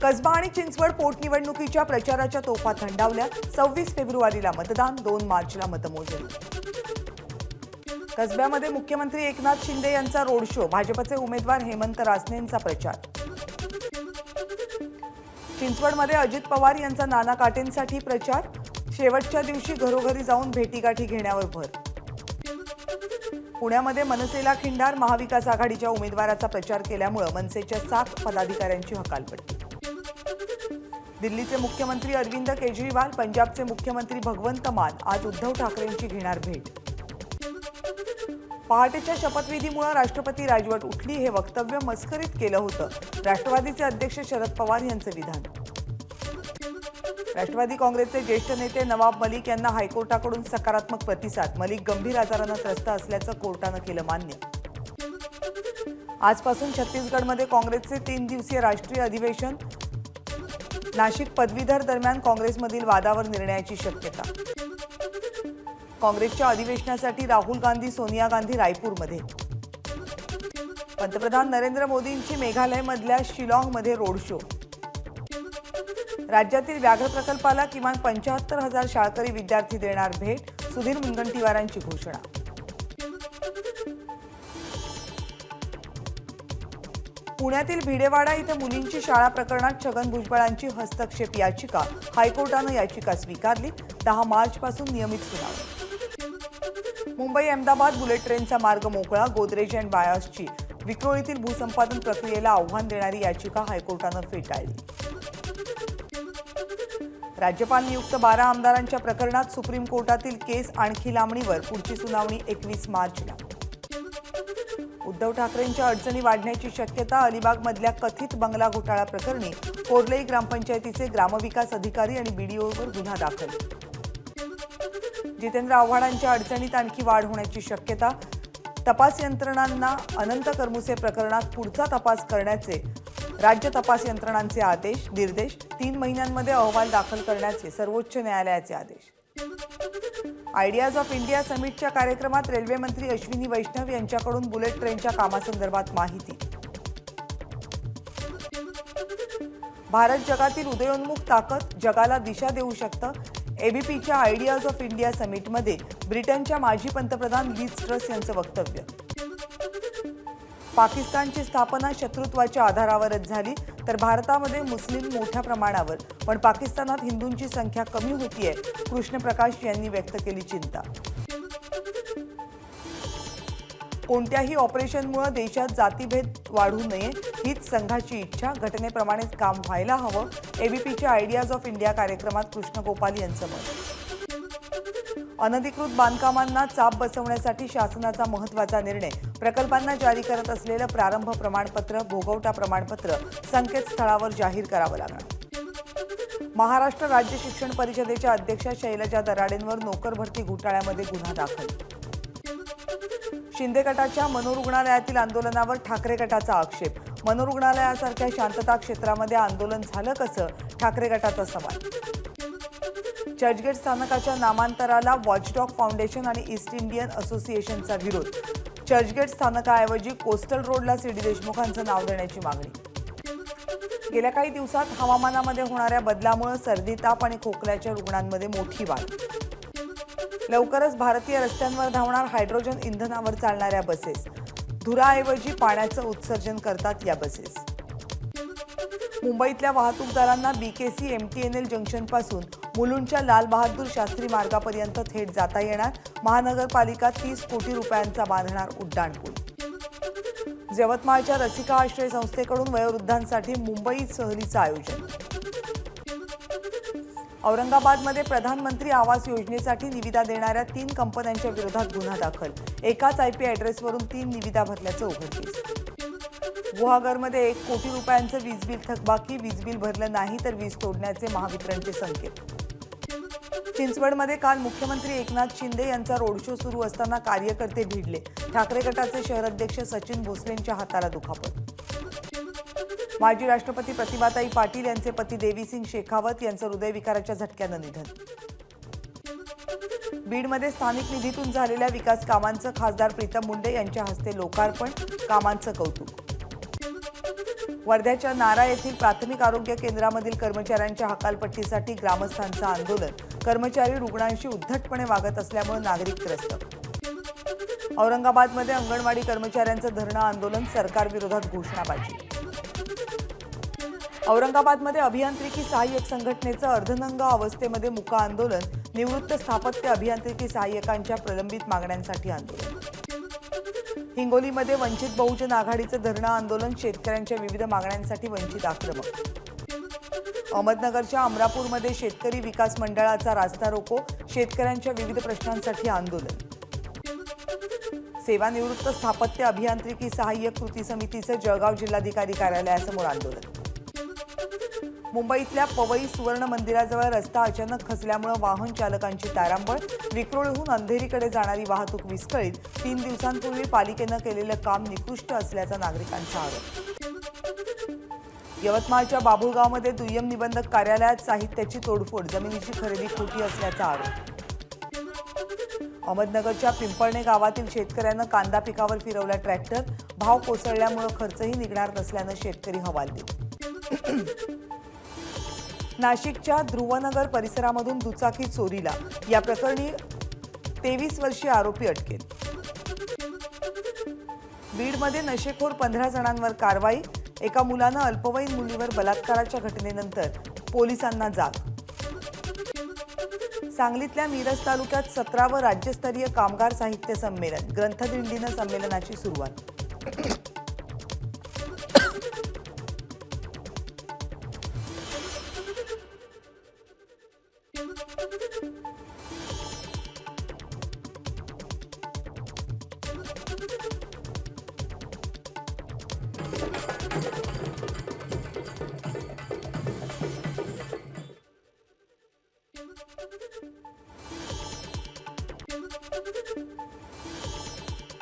कसबा आणि चिंचवड पोटनिवडणुकीच्या प्रचाराच्या तोफा थंडावल्या। 26 फेब्रुवारीला मतदान, 2 मार्चला मतमोजणी। कसब्यामध्ये मुख्यमंत्री एकनाथ शिंदे यांचा रोड शो, भाजपचे उमेदवार हेमंत रासनेंचा प्रचार। चिंचवडमध्ये अजित पवार यांचा नाना काटेंसाठी प्रचार, शेवटच्या दिवशी घरोघरी जाऊन भेटीगाठी घेण्यावर भर। पुण्यामध्ये मनसेला खिंडार, महाविकास आघाडीच्या उमेदवाराचा प्रचार केल्यामुळे मनसेच्या 7 पदाधिकाऱ्यांची हकालपट्टी। दिल्लीचे मुख्यमंत्री अरविंद केजरीवाल, पंजाबचे मुख्यमंत्री भगवंत मान आज उद्धव ठाकरेंची घेणार भेट। पहाटेच्या शपथविधीमुळे राष्ट्रपती राजवट उठली, हे वक्तव्य मस्करीत केलं होतं, राष्ट्रवादीचे अध्यक्ष शरद पवार यांचं विधान। राष्ट्रवादी काँग्रेसचे ज्येष्ठ नेते नवाब मलिक यांना हायकोर्टाकडून सकारात्मक प्रतिसाद, मलिक गंभीर आजारानं त्रस्त असल्याचं कोर्टानं केलं मान्य। आजपासून छत्तीसगडमध्ये काँग्रेसचे 3 दिवसीय राष्ट्रीय अधिवेशन, नाशिक पदवीधर दरम्यान काँग्रेसमधील वादावर निर्णयाची शक्यता। काँग्रेसच्या अधिवेशनासाठी राहुल गांधी, सोनिया गांधी रायपूरमध्ये। पंतप्रधान नरेंद्र मोदींची मेघालयमधल्या शिलाँगमध्ये रोड शो। राज्यातील व्याघ्र प्रकल्पाला किमान 75,000 शाळकरी विद्यार्थी देणार भेट, सुधीर मुनगंटीवारांची घोषणा। पुण्यातील भिडेवाडा इथे मुलींची शाळा प्रकरणात छगन भुजबळांची हस्तक्षेप याचिका, हायकोर्टानं याचिका स्वीकारली। 10 मार्चपासून नियमित सुनावणी। मुंबई अहमदाबाद बुलेट ट्रेनचा मार्ग मोकळा, गोदरेज अँड बायर्सची विक्रोळीतील भूसंपादन प्रक्रियेला आव्हान देणारी याचिका हायकोर्टानं फेटाळली। राज्यपाल नियुक्त 12 आमदारांच्या प्रकरणात सुप्रीम कोर्टातील केस आणखी लांबणीवर, पुढची सुनावणी 21 मार्चला। उद्धव ठाकरेंच्या अडचणी वाढण्याची शक्यता, अलिबागमधल्या कथित बंगला घोटाळा प्रकरणी कोर्लई ग्रामपंचायतीचे ग्रामविकास अधिकारी आणि बीडीओवर गुन्हा दाखल। जितेंद्र आव्हाडांच्या अडचणीत आणखी वाढ होण्याची शक्यता, तपास यंत्रणांना अनंत करमुसे प्रकरणात पुढचा तपास करण्याचे राज्य तपास यंत्रणांचे आदेश, निर्देश। 3 महिन्यांमध्ये अहवाल दाखल करण्याचे सर्वोच्च न्यायालयाचे आदेश। आयडियाज ऑफ इंडिया समिटच्या कार्यक्रमात रेल्वे मंत्री अश्विनी वैष्णव यांच्याकडून बुलेट ट्रेनच्या कामासंदर्भात माहिती। भारत जगातील उदयोन्मुख ताकद, जगाला दिशा देऊ शकतं, एबीपीच्या आयडियाज ऑफ इंडिया समिटमध्ये ब्रिटनच्या माजी पंतप्रधान लिझ ट्रस यांचं वक्तव्य। पाकिस्तानची स्थापना शत्रुत्वाच्या आधारावरच झाली, तर भारतामध्ये मुस्लिम मोठ्या प्रमाणावर, पण पाकिस्तानात हिंदूंची संख्या कमी होतीये, कृष्णप्रकाश यांनी व्यक्त केली चिंता। कोणत्याही ऑपरेशनमुळे देशात जातीभेद वाढू नये, हीच संघाची इच्छा, घटनेप्रमाणेच काम व्हायला हवं, एबीपीच्या आयडियाज ऑफ इंडिया कार्यक्रमात कृष्णगोपाल यांचं मत। अनधिकृत बांधकामांना चाप बसवण्यासाठी शासनाचा महत्त्वाचा निर्णय, प्रकल्पांना जारी करत असलेलं प्रारंभ प्रमाणपत्र, भोगवटा प्रमाणपत्र संकेतस्थळावर जाहीर करावं लागणार। महाराष्ट्र राज्य शिक्षण परिषदेच्या अध्यक्षा शैलजा दराडेंवर नोकर भरती घोटाळ्यामध्ये गुन्हा दाखल। शिंदे गटाच्या मनोरुग्णालयातील आंदोलनावर ठाकरे गटाचा आक्षेप, मनोरुग्णालयासारख्या शांतता क्षेत्रामध्ये आंदोलन झालं कसं, ठाकरे गटाचा सवाल। चर्चगेट स्थानकाच्या नामांतराला वॉचडॉग फाउंडेशन आणि ईस्ट इंडियन असोसिएशनचा विरोध, चर्चगेट स्थानकाऐवजी कोस्टल रोडला सीडी देशमुखांचं नाव देण्याची मागणी। गेल्या काही दिवसात हवामानामध्ये होणाऱ्या बदलामुळे सर्दी, ताप आणि खोकल्याच्या रुग्णांमध्ये मोठी वाढ। लवकरच भारतीय रस्त्यांवर धावणार हायड्रोजन इंधनावर चालणाऱ्या बसेस, धुराऐवजी पाण्याचं उत्सर्जन करतात या बसेस। मुंबईतल्या वाहतूकदारांना बीकेसी एमटीएनएल जंक्शनपासून मुलुंडच्या लाल बहादूर शास्त्री मार्गापर्यंत थेट जाता येणार, महानगरपालिका 30 कोटी रुपयांचा बांधणार उड्डाणपूल। यवतमाळच्या रसिका आश्रय संस्थेकडून वयोवृद्धांसाठी मुंबई सहलीचं आयोजन। औरंगाबादमध्ये प्रधानमंत्री आवास योजनेसाठी निविदा देणाऱ्या 3 कंपन्यांच्या विरोधात गुन्हा दाखल, एकाच आयपी ॲड्रेसवरून 3 निविदा भरल्याचं उघडकीस। गुहागरमध्ये 1 कोटी रुपयांचं वीज बिल थकबाकी, वीज बिल भरलं नाही तर वीज तोडण्याचे महावितरणचे संकेत। चिंचवडमध्ये काल मुख्यमंत्री एकनाथ शिंदे यांचा रोड शो सुरू असताना कार्यकर्ते भिडले, ठाकरे गटाचे शहराध्यक्ष सचिन भोसलेंच्या हाताला दुखापत। माजी राष्ट्रपती प्रतिभाताई पाटील यांचे पती देवीसिंग शेखावत यांचं हृदयविकाराच्या झटक्यानं निधन। बीडमध्ये स्थानिक निधीतून झालेल्या विकास कामांचं खासदार प्रीतम मुंडे यांच्या हस्ते लोकार्पण, कामांचं कौतुक। वर्ध्याच्या नारा येथील प्राथमिक आरोग्य केंद्रामधील कर्मचाऱ्यांच्या हकालपट्टीसाठी ग्रामस्थांचं आंदोलन. कर्मचारी रुग्णांशी उद्धटपणे वागत असल्यामुळे नागरिक त्रस्त. औरंगाबादमध्ये अंगणवाडी कर्मचाऱ्यांचं धरणं आंदोलन. सरकारविरोधात घोषणाबाजी. औरंगाबादमध्ये अभियांत्रिकी सहाय्यक संघटनेचं अर्धनंग अवस्थेमध्ये मुका आंदोलन. निवृत्त स्थापत्य अभियांत्रिकी सहाय्यकांच्या प्रलंबित मागण्यांसाठी आंदोलन. हिंगोलीमध्ये वंचित बहुजन आघाडीचं धरणं आंदोलन. शेतकऱ्यांच्या विविध मागण्यांसाठी वंचित आक्रमक. अहमदनगरच्या अमरापूरमध्ये शेतकरी विकास मंडळाचा रास्ता रोको. शेतकऱ्यांच्या विविध प्रश्नांसाठी आंदोलन. सेवानिवृत्त स्थापत्य अभियांत्रिकी सहाय्यक कृती समितीचं जळगाव जिल्हाधिकारी कार्यालयासमोर आंदोलन. मुंबईतल्या पवई सुवर्ण मंदिराजवळ रस्ता अचानक खचल्यामुळे वाहन चालकांची तारांबळ. विक्रोळीहून अंधेरीकडे जाणारी वाहतूक विस्कळीत. 3 दिवसांपूर्वी पालिकेनं केलेलं काम निकृष्ट असल्याचा नागरिकांचा आरोप. यवतमाळच्या बाभुळगावमध्ये दुय्यम निबंधक कार्यालयात साहित्याची तोडफोड. जमिनीची खरेदी खोटी असल्याचा आरोप. अहमदनगरच्या पिंपळणे गावातील शेतकऱ्यानं कांदा पिकावर फिरवला ट्रॅक्टर. भाव कोसळल्यामुळे खर्चही निघणार नसल्यानं शेतकरी हवालदिल. नाशिकच्या ध्रुवनगर परिसरामधून दुचाकी चोरीला. या प्रकरणी 23 वर्षीय आरोपी अटकेत. बीडमध्ये नशेखोर 15 जणांवर कारवाई. एका मुलानं अल्पवयीन मुलीवर बलात्काराच्या घटनेनंतर पोलिसांना जाग. सांगलीतल्या मिरज तालुक्यात 17वं राज्यस्तरीय कामगार साहित्य संमेलन. ग्रंथदिंडीनं संमेलनाची सुरुवात.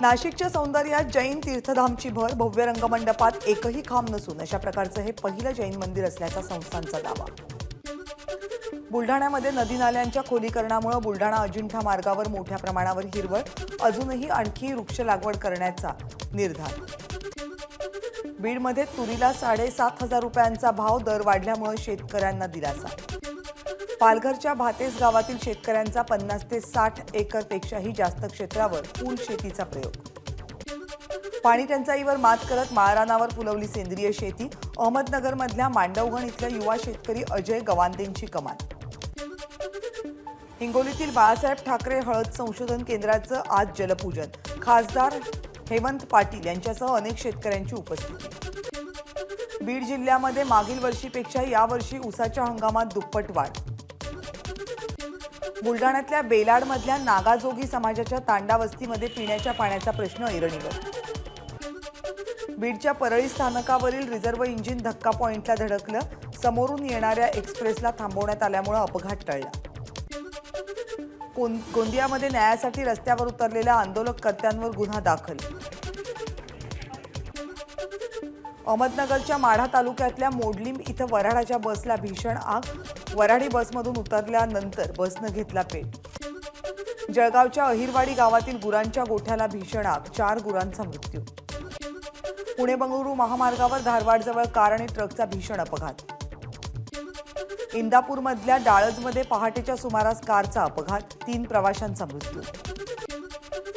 नाशिकच्या सौंदर्यात जैन तीर्थधामची भर. भव्य रंगमंडपात एकही खांब नसून अशा प्रकारचं हे पहिलं जैन मंदिर असल्याचा संस्थांचा दावा. बुलढाण्यामध्ये नदी नाल्यांच्या खोलीकरणामुळे बुलढाणा अजिंठा मार्गावर मोठ्या प्रमाणावर हिरवळ. अजूनही आणखी वृक्ष लागवड करण्याचा निर्धार. बीडमध्ये तुरीला 7,500 रुपयांचा भाव. दर वाढल्यामुळे शेतकऱ्यांना दिलासा. पालघरच्या भातेस गावातील शेतकऱ्यांचा 50 ते 60 एकरपेक्षाही जास्त क्षेत्रावर फूल शेतीचा प्रयोग. पाणी टंचाईवर मात करत माळरानावर फुलवली सेंद्रिय शेती. अहमदनगरमधल्या मांडवगण इथल्या युवा शेतकरी अजय गवांदेंची कमाल. हिंगोलीतील बाळासाहेब ठाकरे हळद संशोधन केंद्राचं आज जलपूजन. खासदार हेमंत पाटील यांच्यासह अनेक शेतकऱ्यांची उपस्थिती. बीड जिल्ह्यामध्ये मागील वर्षीपेक्षा यावर्षी ऊसाच्या हंगामात दुप्पट वाढ. बुलढाण्यातल्या बेलाडमधल्या नागाजोगी समाजाच्या तांडा वस्तीमध्ये पिण्याच्या पाण्याचा प्रश्न ऐरणीवर. बीडच्या परळी स्थानकावरील रिझर्व्ह इंजिन धक्का पॉइंटला धडकलं. समोरून येणाऱ्या एक्सप्रेसला थांबवण्यात आल्यामुळे अपघात टळला. गोंदियामध्ये न्यायासाठी रस्त्यावर उतरलेल्या आंदोलनकर्त्यांवर गुन्हा दाखल. अहमदनगरच्या माढा तालुक्यातल्या मोडलिंब इथं वऱ्हाडाच्या बसला भीषण आग. वऱ्हाडी बसमधून उतरल्यानंतर बसनं घेतला पेट. जळगावच्या अहिरवाडी गावातील गुरांच्या गोठ्याला भीषण आग. 4 गुरांचा मृत्यू. पुणे बंगळुरू महामार्गावर धारवाडजवळ कार आणि ट्रकचा भीषण अपघात. इंदापूरमधल्या डाळजमध्ये पहाटेच्या सुमारास कारचा अपघात. 3 प्रवाशांचा मृत्यू.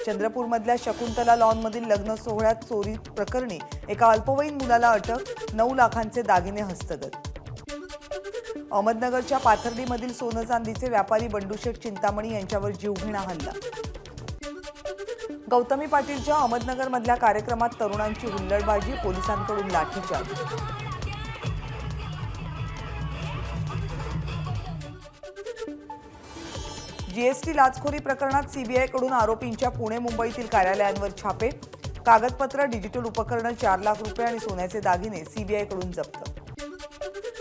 चंद्रपूरमधल्या शकुंतला लॉनमधील लग्न सोहळ्यात चोरी प्रकरणी एका अल्पवयीन मुलाला अटक. 9 लाखांचे दागिने हस्तगत. अहमदनगरच्या पाथर्डीमधील सोनं चांदीचे व्यापारी बंडूशेठ चिंतामणी यांच्यावर जीवघेणा हल्ला. गौतमी पाटीलच्या अहमदनगरमधल्या कार्यक्रमात तरुणांची हुल्लडबाजी. पोलिसांकडून लाठीचार्ज. जीएसटी लाचखोरी प्रकरणात सीबीआयकडून आरोपींच्या पुणे मुंबईतील कार्यालयांवर छापे. कागदपत्र, डिजिटल उपकरणं, 4 लाख रुपये आणि सोन्याचे दागिने सीबीआयकडून जप्त.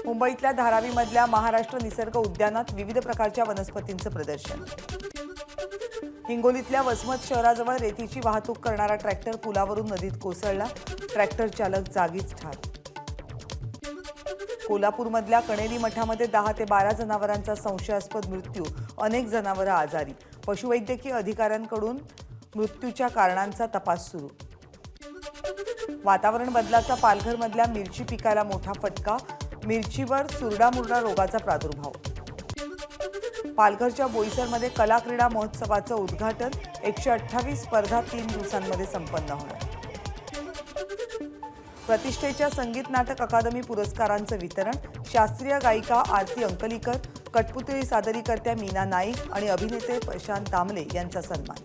मुंबईतल्या धारावीमधल्या महाराष्ट्र निसर्ग उद्यानात विविध प्रकारच्या वनस्पतींचं प्रदर्शन. हिंगोलीतल्या वसमत शहराजवळ रेतीची वाहतूक करणारा ट्रॅक्टर पुलावरून नदीत कोसळला. ट्रॅक्टर चालक जागीच ठार. कोल्हापूरमधल्या कणेरी मठामध्ये 10 ते 12 जनावरांचा संशयास्पद मृत्यू. अनेक जनावरं आजारी. पशुवैद्यकीय अधिकाऱ्यांकडून मृत्यूच्या कारणांचा तपास सुरू. वातावरण बदलाचा पालघरमधल्या मिरची पिकाला मोठा फटका, मिरचीवर चुरडामुरडा रोगाचा प्रादुर्भाव. पालघरच्या बोईसरमध्ये कला क्रीडा महोत्सवाचं उद्घाटन, 128 स्पर्धा 3 दिवसांमध्ये संपन्न होणार. प्रतिष्ठेच्या संगीत नाटक अकादमी पुरस्कारांचं वितरण, शास्त्रीय गायिका आरती अंकलीकर, कठपुतळी सादरीकर्त्या मीना नाईक आणि अभिनेते प्रशांत दामले यांचा सन्मान.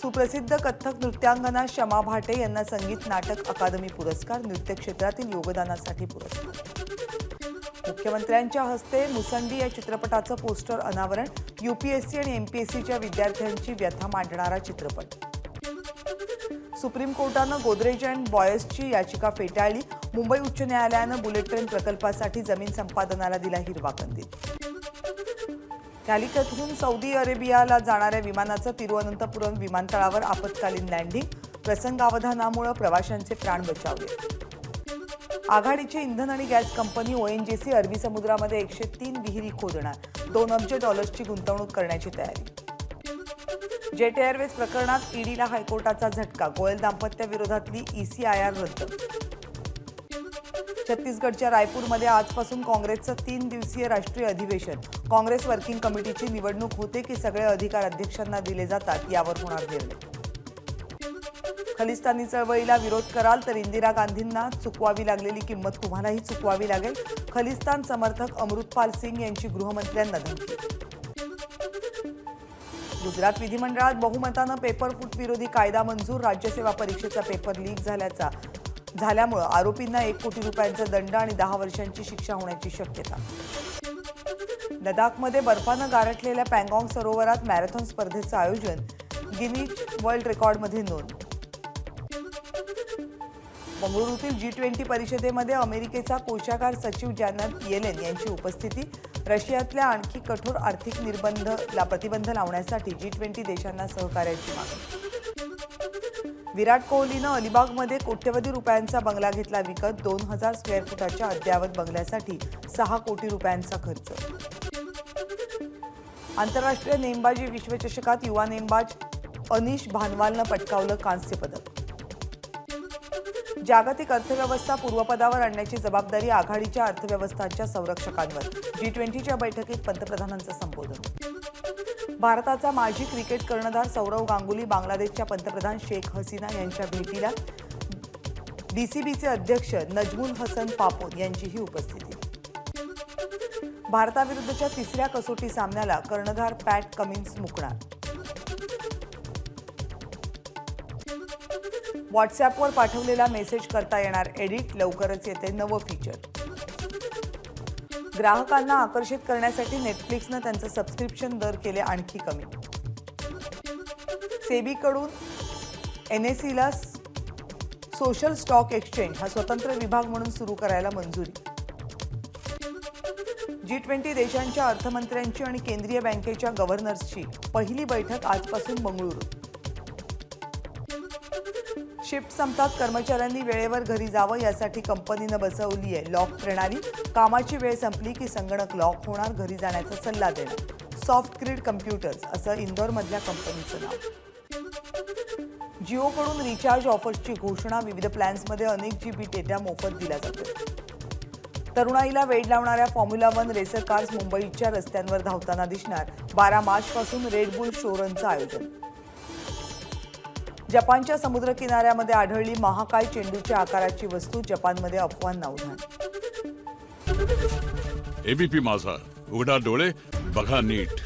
सुप्रसिद्ध कथ्थक नृत्यांगना शमा भाटे यांना संगीत नाटक अकादमी पुरस्कार, नृत्य क्षेत्रातील योगदानासाठी पुरस्कार. मुख्यमंत्र्यांच्या हस्ते मुसंडी या चित्रपटाचं पोस्टर अनावरण, यूपीएससी आणि एमपीएससीच्या विद्यार्थ्यांची व्यथा मांडणारा चित्रपट. सुप्रीम कोर्टानं गोदरेज अँड बॉयसची याचिका फेटाळली, मुंबई उच्च न्यायालयानं बुलेट ट्रेन प्रकल्पासाठी जमीन संपादनाला दिला हिरवा कंदील. कॅलिकतहून सौदी अरेबियाला जाणाऱ्या विमानाचं तिरुवनंतपुरम विमानतळावर आपत्कालीन लँडिंग, प्रसंगावधानामुळे प्रवाशांचे प्राण बचावले. आघाडीची इंधन आणि गॅस कंपनी ओएनजीसी अरबी समुद्रामध्ये 103 विहिरी खोदणार, $2 अब्ज गुंतवणूक करण्याची तयारी. जेट एअरवेज प्रकरणात ईडीला हायकोर्टाचा झटका, गोयल दाम्पत्याविरोधातली ईसीआयआर रद्द. छत्तीसगडच्या रायपूरमध्ये आजपासून काँग्रेसचं 3 दिवसीय राष्ट्रीय अधिवेशन, काँग्रेस वर्किंग कमिटीची निवडणूक होते की सगळे अधिकार अध्यक्षांना दिले जातात यावर होणार निर्णय. खलिस्तानी चळवळीला विरोध कराल तर इंदिरा गांधींना चुकवावी लागलेली किंमत तुम्हालाही चुकवावी लागेल, खलिस्तान समर्थक अमृतपाल सिंग यांची गृहमंत्र्यांना धमकी. गुजरात विधिमंडळात बहुमतानं पेपरफूट विरोधी कायदा मंजूर, राज्यसेवा परीक्षेचा पेपर लीक झाल्यामुळे आरोपींना 1 कोटी रुपयांचा दंड आणि 10 वर्षांची शिक्षा होण्याची शक्यता. लडाखमध्ये बर्फानं गारठलेल्या पँगॉंग सरोवरात मॅरेथॉन स्पर्धेचं आयोजन, गिनीज वर्ल्ड रेकॉर्डमध्ये नोंद. बंगळुरूतील G20 परिषदेमध्ये अमेरिकेचा कोषागार सचिव जॅनेट येलेन यांची उपस्थिती, रशियातल्या आणखी कठोर आर्थिक निर्बंधाला प्रतिबंध लावण्यासाठी G20 देशांना सहकार्याची मागणी. विराट कोहलीनं अलिबागमध्ये कोट्यवधी रुपयांचा बंगला घेतला विकत, 2000 स्क्वेअर फुटाच्या अद्ययावत बंगल्यासाठी 6 कोटी रुपयांचा खर्च. आंतरराष्ट्रीय नेमबाजी विश्वचषकात युवा नेमबाज अनिश भानवालनं पटकावलं कांस्य पदक. जागतिक अर्थव्यवस्था पूर्वपदावर आणण्याची जबाबदारी आघाडीच्या अर्थव्यवस्थांच्या संरक्षकांवर, G20च्या बैठकीत पंतप्रधानांचं संबोधन. भारताचा माजी क्रिकेट कर्णधार सौरव गांगुली बांगलादेशच्या पंतप्रधान शेख हसीना यांच्या भेटीला, डीसीबीचे अध्यक्ष नजमुल हसन पापोन यांचीही उपस्थिती. भारताविरुद्धच्या 3ऱ्या कसोटी सामन्याला कर्णधार पॅट कमिन्स मुकणार. व्हॉट्सअॅपवर पाठवलेला मेसेज करता येणार एडिट, लवकरच येते नवं फीचर. ग्राहकांना आकर्षित करण्यासाठी नेटफ्लिक्सनं त्यांचे सबस्क्रिप्शन दर केले आणखी कमी. सेबीकडून एनएसईला सोशल स्टॉक एक्सचेंज हा स्वतंत्र विभाग म्हणून सुरू करायला मंजुरी. G20 देशांच्या अर्थमंत्र्यांची आणि केंद्रीय बँकेच्या गव्हर्नर्सची पहिली बैठक आजपासून बंगळुरू. शिफ्ट संपतात कर्मचाऱ्यांनी वेळेवर घरी जावं यासाठी कंपनीनं बसवली आहे लॉक प्रणाली, कामाची वेळ संपली की संगणक लॉक होणार, घरी जाण्याचा सल्ला देणार. सॉफ्ट ग्रिड कम्प्युटर्स असं इंदोरमधल्या कंपनीचं नाव. जिओकडून रिचार्ज ऑफर्सची घोषणा, विविध प्लॅन्समध्ये अनेक GB डेटा मोफत दिला जातो. तरुणाईला वेड लावणाऱ्या फॉर्म्युला 1 रेसर कार्स मुंबईच्या रस्त्यांवर धावताना दिसणार, 12 मार्चपासून रेड बुल शोरनचं आयोजन. जपानच्या समुद्र किनाऱ्यामध्ये आढळली महाकाय चेंडूच्या आकाराची वस्तू, जपानमध्ये अफवांना उधाण. एबीपी माझा, उघडा डोळे बघा नीट.